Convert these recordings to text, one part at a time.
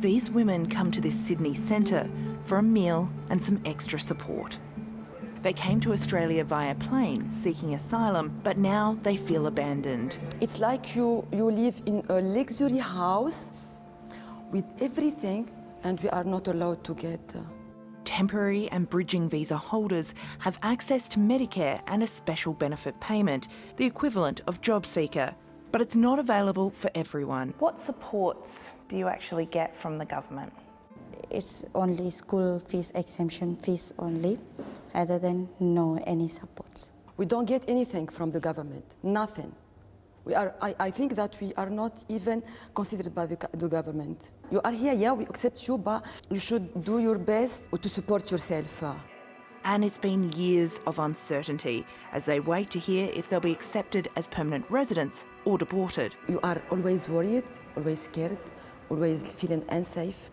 These women come to this Sydney centre for a meal and some extra support. They came to Australia via plane seeking asylum, but now they feel abandoned. It's like you live in a luxury house with everything, and we are not allowed to get. Temporary and bridging visa holders have access to Medicare and a special benefit payment, the equivalent of job seeker, but it's not available for everyone. What supports do you actually get from the government? It's only school fees, exemption fees only, other than no any supports. We don't get anything from the government, nothing. I think that we are not even considered by the government. You are here, yeah, we accept you, but you should do your best to support yourself. And it's been years of uncertainty as they wait to hear if they'll be accepted as permanent residents or deported. You are always worried, always scared, always feeling unsafe,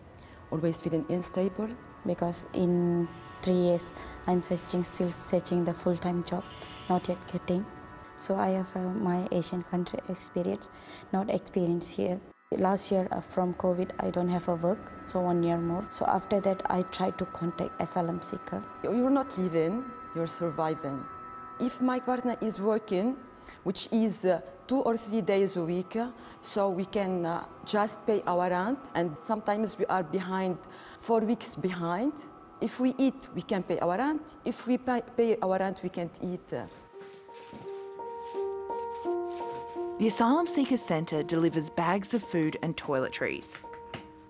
always feeling unstable. Because in 3 years, I'm still searching the full-time job, not yet getting. So I have my Asian country experience, not experience here. Last year from COVID, I don't have a work, so 1 year more. So after that, I tried to contact asylum seeker. You're not living, you're surviving. If my partner is working, which is 2 or 3 days a week, so we can just pay our rent, and sometimes we are behind, 4 weeks behind. If we eat, we can pay our rent. If we pay our rent, we can't eat. The Asylum Seekers Centre delivers bags of food and toiletries.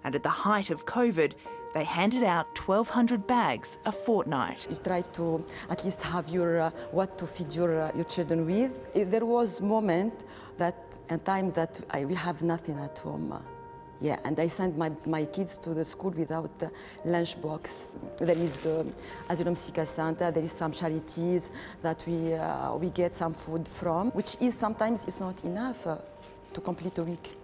And at the height of COVID, they handed out 1,200 bags a fortnight. You try to at least have your what to feed your children with. There was moment and time that we have nothing at home. Yeah, and I sent my kids to the school without the lunch box. There is the Asylum Seekers Centre, there is some charities that we get some food from, which is sometimes it's not enough to complete a week.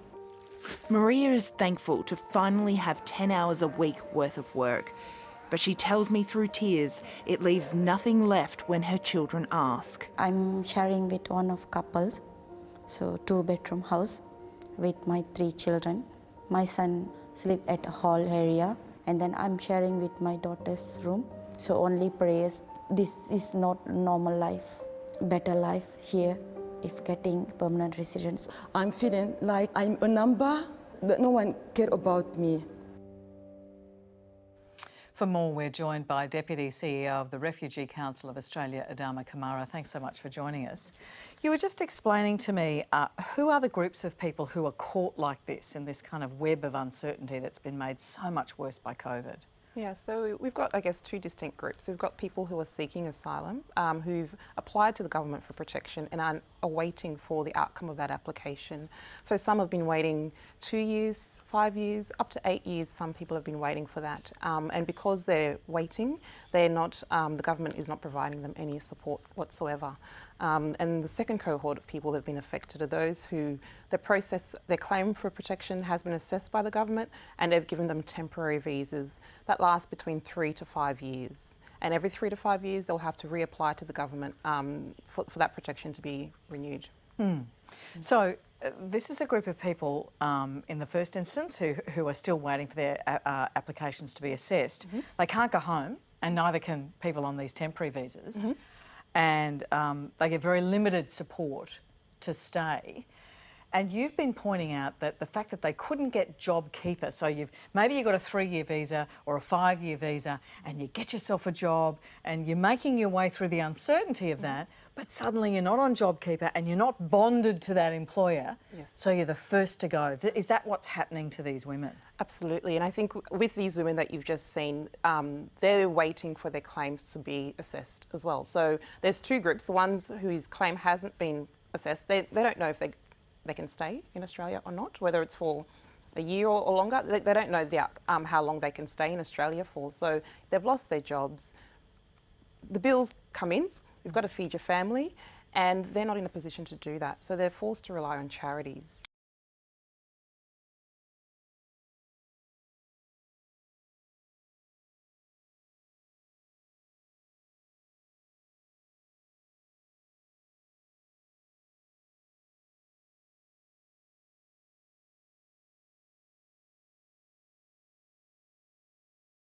Maria is thankful to finally have 10 hours a week worth of work, but she tells me through tears it leaves nothing left when her children ask. I'm sharing with one of couples, so 2-bedroom house with my 3 children. My son sleep at a hall area, and then I'm sharing with my daughter's room. So only prayers. This is not normal life, better life here if getting permanent residence. I'm feeling like I'm a number, that no one care about me. For more, we're joined by Deputy CEO of the Refugee Council of Australia, Adama Kamara. Thanks so much for joining us. You were just explaining to me who are the groups of people who are caught like this in this kind of web of uncertainty that's been made so much worse by COVID? Yeah, so we've got, I guess, 2 distinct groups. We've got people who are seeking asylum, who've applied to the government for protection and are awaiting for the outcome of that application. So some have been waiting 2 years, 5 years, up to 8 years. Some people have been waiting for that. And because they're waiting, they're not, the government is not providing them any support whatsoever. And the second cohort of people that have been affected are those who their claim for protection has been assessed by the government, and they've given them temporary visas that last between 3 to 5 years. And every 3 to 5 years, they'll have to reapply to the government for that protection to be renewed. So this is a group of people in the first instance who are still waiting for their applications to be assessed. They can't go home, and neither can people on these temporary visas. And they get very limited support to stay. And you've been pointing out that the fact that they couldn't get JobKeeper, so maybe you've got a 3-year visa or a 5-year visa and you get yourself a job and you're making your way through the uncertainty of that, but suddenly you're not on JobKeeper and you're not bonded to that employer, so you're the first to go. Is that what's happening to these women? Absolutely, and I think with these women that you've just seen, they're waiting for their claims to be assessed as well. So there's 2 groups. The ones whose claim hasn't been assessed, they don't know if they can stay in Australia or not, whether it's for a year or longer. They don't know how long they can stay in Australia for. So they've lost their jobs. The bills come in, you've got to feed your family, and they're not in a position to do that. So they're forced to rely on charities.